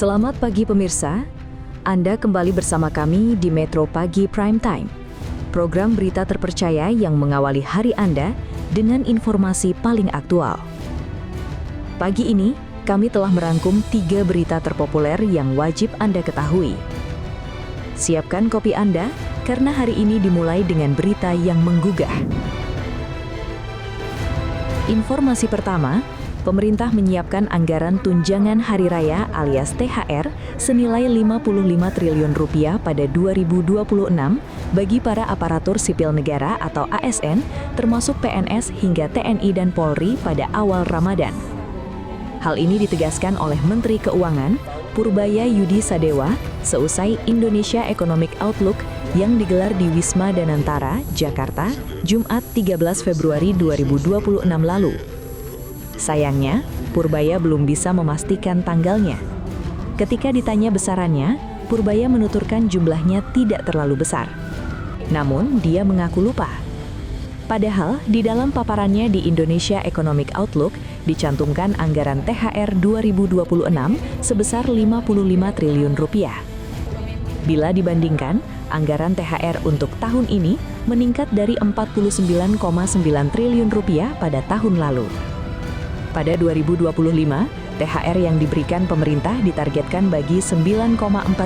Selamat pagi pemirsa, Anda kembali bersama kami di Metro Pagi Prime Time, program berita terpercaya yang mengawali hari Anda dengan informasi paling aktual. Pagi ini, kami telah merangkum 3 berita terpopuler yang wajib Anda ketahui. Siapkan kopi Anda, karena hari ini dimulai dengan berita yang menggugah. Informasi pertama, pemerintah menyiapkan anggaran tunjangan hari raya alias THR senilai Rp55 triliun pada 2026 bagi para aparatur sipil negara atau ASN, termasuk PNS hingga TNI dan Polri pada awal Ramadan. Hal ini ditegaskan oleh Menteri Keuangan, Purbaya Yudi Sadewa, seusai Indonesia Economic Outlook yang digelar di Wisma Danantara, Jakarta, Jumat 13 Februari 2026 lalu. Sayangnya, Purbaya belum bisa memastikan tanggalnya. Ketika ditanya besarannya, Purbaya menuturkan jumlahnya tidak terlalu besar. Namun, dia mengaku lupa. Padahal, di dalam paparannya di Indonesia Economic Outlook, dicantumkan anggaran THR 2026 sebesar Rp55 triliun. Bila dibandingkan, anggaran THR untuk tahun ini meningkat dari Rp49,9 triliun pada tahun lalu. Pada 2025, THR yang diberikan pemerintah ditargetkan bagi 9,4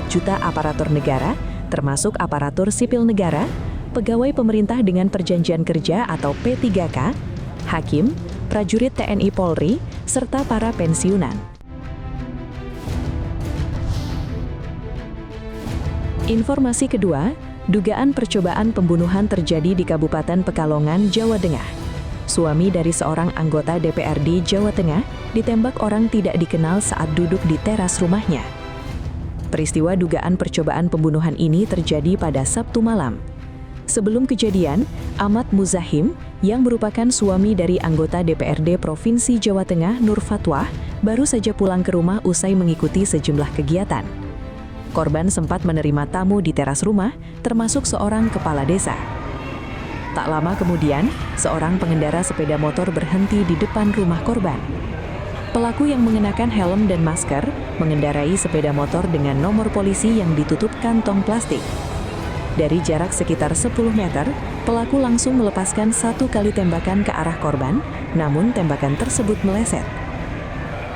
juta aparatur negara, termasuk aparatur sipil negara, pegawai pemerintah dengan perjanjian kerja atau P3K, hakim, prajurit TNI Polri, serta para pensiunan. Informasi kedua, dugaan percobaan pembunuhan terjadi di Kabupaten Pekalongan, Jawa Tengah. Suami dari seorang anggota DPRD Jawa Tengah ditembak orang tidak dikenal saat duduk di teras rumahnya. Peristiwa dugaan percobaan pembunuhan ini terjadi pada Sabtu malam. Sebelum kejadian, Ahmad Muzahim, yang merupakan suami dari anggota DPRD Provinsi Jawa Tengah Nur Fatwah, baru saja pulang ke rumah usai mengikuti sejumlah kegiatan. Korban sempat menerima tamu di teras rumah, termasuk seorang kepala desa. Tak lama kemudian, seorang pengendara sepeda motor berhenti di depan rumah korban. Pelaku yang mengenakan helm dan masker mengendarai sepeda motor dengan nomor polisi yang ditutup kantong plastik. Dari jarak sekitar 10 meter, pelaku langsung melepaskan 1 kali tembakan ke arah korban, namun tembakan tersebut meleset.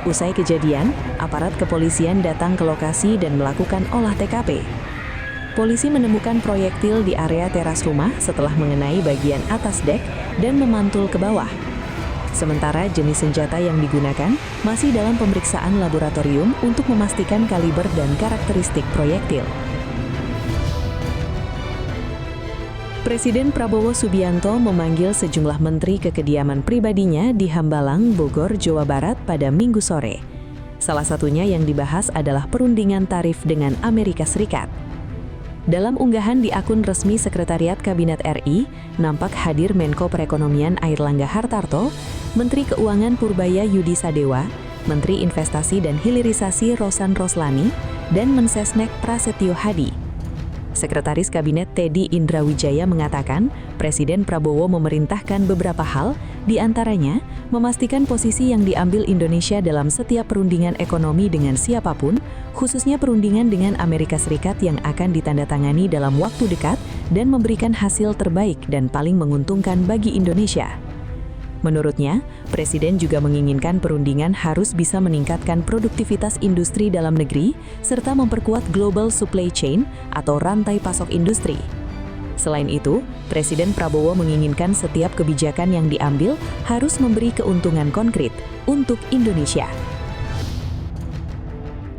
Usai kejadian, aparat kepolisian datang ke lokasi dan melakukan olah TKP. Polisi menemukan proyektil di area teras rumah setelah mengenai bagian atas dek dan memantul ke bawah. Sementara jenis senjata yang digunakan masih dalam pemeriksaan laboratorium untuk memastikan kaliber dan karakteristik proyektil. Presiden Prabowo Subianto memanggil sejumlah menteri ke kediaman pribadinya di Hambalang, Bogor, Jawa Barat pada Minggu sore. Salah satunya yang dibahas adalah perundingan tarif dengan Amerika Serikat. Dalam unggahan di akun resmi Sekretariat Kabinet RI, nampak hadir Menko Perekonomian Airlangga Hartarto, Menteri Keuangan Purbaya Yudi Sadewa, Menteri Investasi dan Hilirisasi Rosan Roslani, dan Mensesnek Prasetyo Hadi. Sekretaris Kabinet Teddy Indrawijaya mengatakan, Presiden Prabowo memerintahkan beberapa hal, di antaranya memastikan posisi yang diambil Indonesia dalam setiap perundingan ekonomi dengan siapapun, khususnya perundingan dengan Amerika Serikat yang akan ditandatangani dalam waktu dekat dan memberikan hasil terbaik dan paling menguntungkan bagi Indonesia. Menurutnya, Presiden juga menginginkan perundingan harus bisa meningkatkan produktivitas industri dalam negeri serta memperkuat global supply chain atau rantai pasok industri. Selain itu, Presiden Prabowo menginginkan setiap kebijakan yang diambil harus memberi keuntungan konkret untuk Indonesia.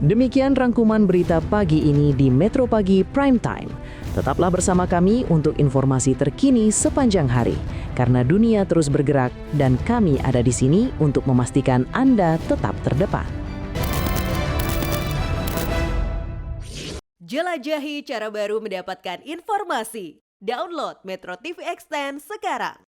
Demikian rangkuman berita pagi ini di Metro Pagi Prime Time. Tetaplah bersama kami untuk informasi terkini sepanjang hari, karena dunia terus bergerak dan kami ada di sini untuk memastikan Anda tetap terdepan. Jelajahi cara baru mendapatkan informasi. Download Metro TV Extend sekarang.